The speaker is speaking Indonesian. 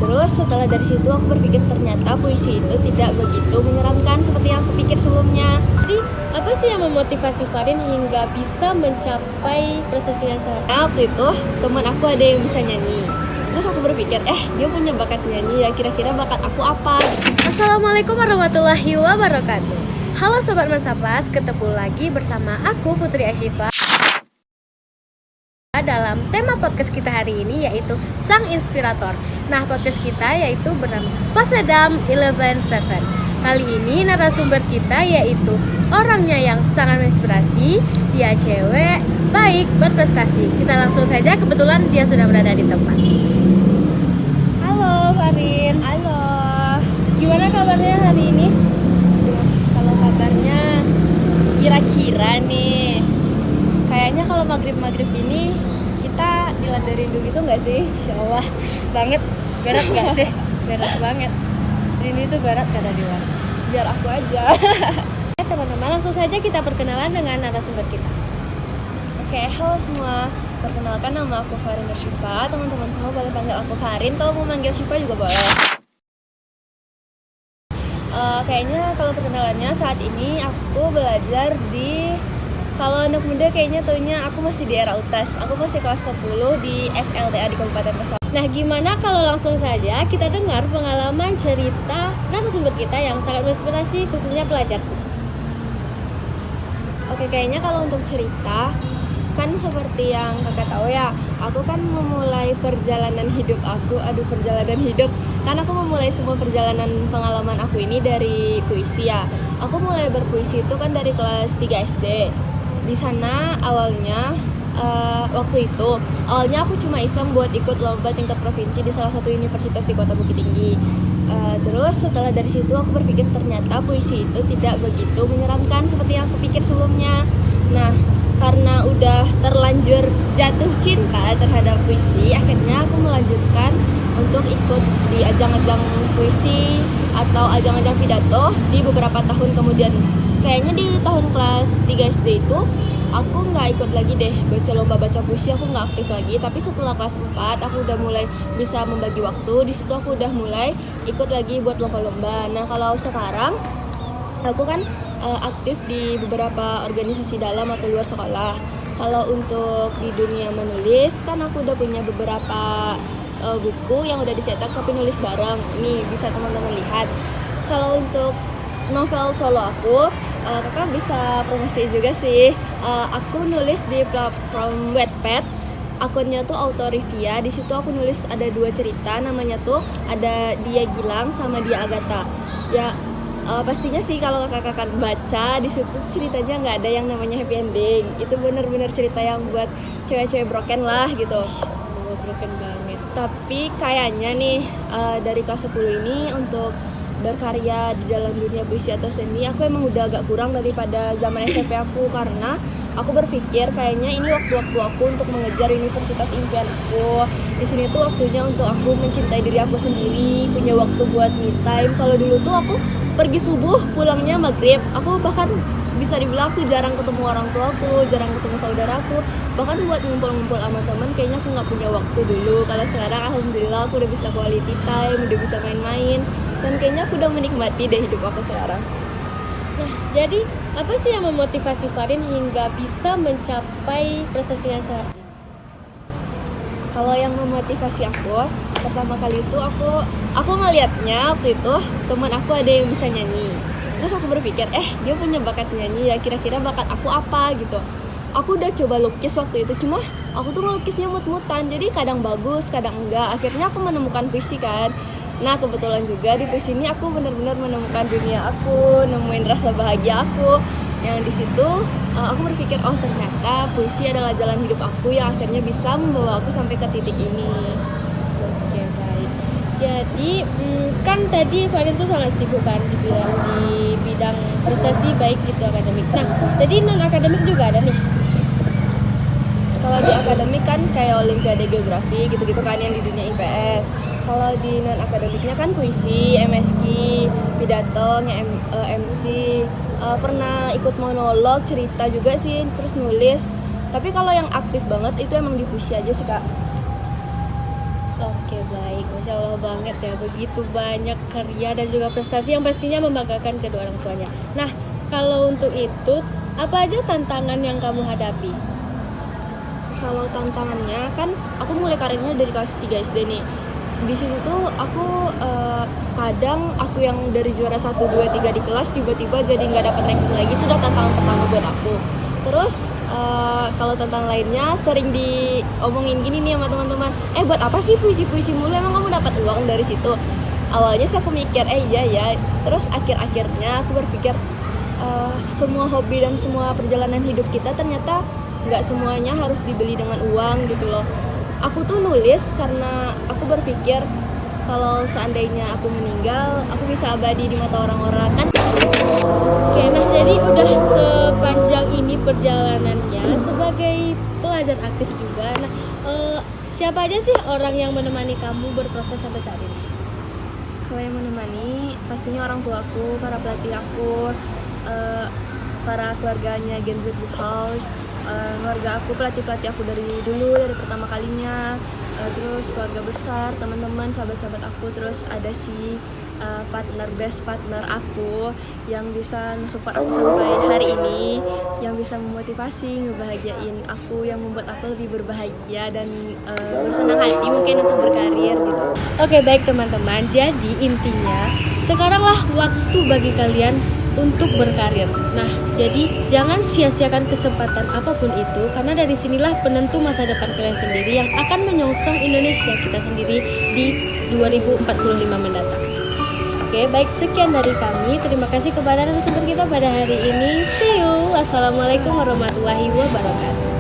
Terus setelah dari situ aku berpikir ternyata puisi itu tidak begitu menyeramkan seperti yang aku pikir sebelumnya. Jadi apa sih yang memotivasi Farin hingga bisa mencapai prestasi yang sangat? Waktu itu teman aku ada yang bisa nyanyi. Terus aku berpikir, dia punya bakat nyanyi ya, kira-kira bakat aku apa? Assalamualaikum warahmatullahi wabarakatuh. Halo Sobat Masapas, ketemu lagi bersama aku Putri Ashifa dalam tema podcast kita hari ini yaitu Sang Inspirator. Nah, podcast kita yaitu bernama Pasedam 117. Kali ini narasumber kita yaitu orangnya yang sangat menginspirasi. Dia cewek, baik, berprestasi. Kita langsung saja, kebetulan dia sudah berada di tempat. Halo Farin. Halo. Gimana kabarnya hari ini? Kalau kabarnya kira-kira nih, kayaknya kalau maghrib ini kita dilanda rindu gitu nggak sih? Insya Allah banget, berat nggak sih? Berat banget. Rindu itu berat kata Dewa. Biar aku aja. Teman-teman, langsung saja kita perkenalan dengan narasumber kita. Oke, halo semua. Perkenalkan, nama aku Farin Syifa. Teman-teman semua boleh panggil aku Farin. Kalau mau manggil Syifa juga boleh. Kayaknya kalau perkenalannya saat ini aku belajar di, kalau anak muda kayaknya taunya aku masih di era UTAS. Aku masih kelas 10 di SLTA di Kabupaten Pesawat. Nah, gimana kalau langsung saja kita dengar pengalaman cerita narasumber kita yang sangat menginspirasi, khususnya pelajarku. Oke, kayaknya kalau untuk cerita, kan seperti yang kakak tahu ya, aku kan memulai perjalanan hidup aku. Kan aku memulai semua perjalanan pengalaman aku ini dari puisi ya. Aku mulai berpuisi itu kan dari kelas 3 SD. Di sana awalnya awalnya aku cuma iseng buat ikut lomba tingkat provinsi di salah satu universitas di Kota Bukit Tinggi. Terus setelah dari situ aku berpikir ternyata puisi itu tidak begitu menyeramkan seperti yang aku pikir sebelumnya. Nah, karena udah terlanjur jatuh cinta terhadap puisi, akhirnya aku melanjutkan untuk ikut di ajang-ajang puisi atau ajang-ajang pidato di beberapa tahun kemudian. Kayaknya di tahun kelas 3 SD itu aku nggak ikut lagi deh baca lomba baca puisi, aku nggak aktif lagi. Tapi setelah kelas 4 aku udah mulai bisa membagi waktu. Di situ aku udah mulai ikut lagi buat lomba-lomba. Nah, kalau sekarang aku kan aktif di beberapa organisasi dalam atau luar sekolah. Kalau untuk di dunia menulis, kan aku udah punya beberapa buku yang udah dicetak tapi nulis bareng. Ini bisa teman-teman lihat. Kalau untuk novel solo aku, kakak bisa promosi juga sih. Aku nulis di platform Wattpad. Akunnya tuh Autorevia. Di situ aku nulis ada 2 cerita, namanya tuh ada Dia Gilang sama Dia Agatha. Ya, pastinya sih kalau kakak akan baca di situ ceritanya nggak ada yang namanya happy ending. Itu bener-bener cerita yang buat cewek-cewek broken lah gitu. Broken banget. Tapi kayaknya nih dari kelas 10 ini untuk berkarya di dalam dunia puisi atau seni, aku emang udah agak kurang daripada zaman SMP aku, karena aku berpikir kayaknya ini waktu-waktu aku untuk mengejar universitas impian aku. Di sini tuh waktunya untuk aku mencintai diri aku sendiri, punya waktu buat me time. Kalau dulu tuh aku pergi subuh, pulangnya maghrib. Aku bahkan bisa dibilang aku jarang ketemu orang tua aku, jarang ketemu saudaraku. Bahkan buat ngumpul-ngumpul sama teman, kayaknya aku nggak punya waktu dulu. Kalau sekarang alhamdulillah aku udah bisa quality time, udah bisa main-main. Dan kayaknya aku udah menikmati deh hidup aku sekarang. Nah, jadi apa sih yang memotivasi Farin hingga bisa mencapai prestasi yang sangat ini? Kalau yang memotivasi aku, pertama kali itu aku ngelihatnya waktu itu teman aku ada yang bisa nyanyi. Terus aku berpikir, dia punya bakat nyanyi ya, kira-kira bakat aku apa gitu. Aku udah coba lukis waktu itu, cuma aku tuh ngelukisnya mut-mutan, jadi kadang bagus, kadang enggak. Akhirnya aku menemukan puisi kan. Nah, kebetulan juga di puisi ini aku benar-benar menemukan dunia aku, nemuin rasa bahagia aku. Yang di situ aku berpikir, oh ternyata puisi adalah jalan hidup aku yang akhirnya bisa membawa aku sampai ke titik ini. Oke, baik. Jadi kan tadi Farin tuh sangat sibuk kan di bidang prestasi baik itu akademik. Nah, jadi non akademik juga ada nih. Kalau di akademik kan kayak olimpiade geografi gitu-gitu kan yang di dunia IPS. Kalau di non akademiknya kan puisi, MSQ, pidato, MC, pernah ikut monolog, cerita juga sih, terus nulis. Tapi kalau yang aktif banget itu emang di puisi aja sih kak. Oke, baik, Masya Allah banget ya, begitu banyak karya dan juga prestasi yang pastinya membanggakan kedua orang tuanya. Nah, kalau untuk itu, apa aja tantangan yang kamu hadapi? Kalau tantangannya kan, aku mulai karirnya dari kelas 3 SD nih. Di situ tuh aku kadang aku yang dari juara 1, 2, 3 di kelas tiba-tiba jadi nggak dapat ranking lagi, itu udah tantangan pertama buat aku. Terus kalau tantangan lainnya sering diomongin gini nih sama teman-teman, buat apa sih puisi-puisi mulu, emang kamu dapat uang dari situ? Awalnya sih aku mikir iya ya, terus akhir-akhirnya aku berpikir semua hobi dan semua perjalanan hidup kita ternyata nggak semuanya harus dibeli dengan uang gitu loh. Aku tuh nulis karena aku berpikir kalau seandainya aku meninggal, aku bisa abadi di mata orang-orang kan. Oke, nah jadi udah sepanjang ini perjalanannya sebagai pelajar aktif juga. Nah, siapa aja sih orang yang menemani kamu berproses sampai saat ini? Kalau yang menemani pastinya orang tuaku, para pelatih aku, para keluarganya Gen Z Book House, keluarga aku, pelatih-pelatih aku dari dulu, dari pertama kalinya, terus keluarga besar, teman-teman, sahabat-sahabat aku, terus ada si best partner aku yang bisa support aku sampai hari ini, yang bisa memotivasi, ngebahagiain aku, yang membuat aku lebih berbahagia dan bersenang hati mungkin untuk berkarir gitu. Oke, baik teman-teman, jadi intinya sekaranglah waktu bagi kalian untuk berkarir. Nah, jadi jangan sia-siakan kesempatan apapun itu, karena dari sinilah penentu masa depan kalian sendiri yang akan menyongsong Indonesia kita sendiri di 2045 mendatang. Oke, baik, sekian dari kami. Terima kasih kepada narasumber kita pada hari ini. See you. Wassalamualaikum warahmatullahi wabarakatuh.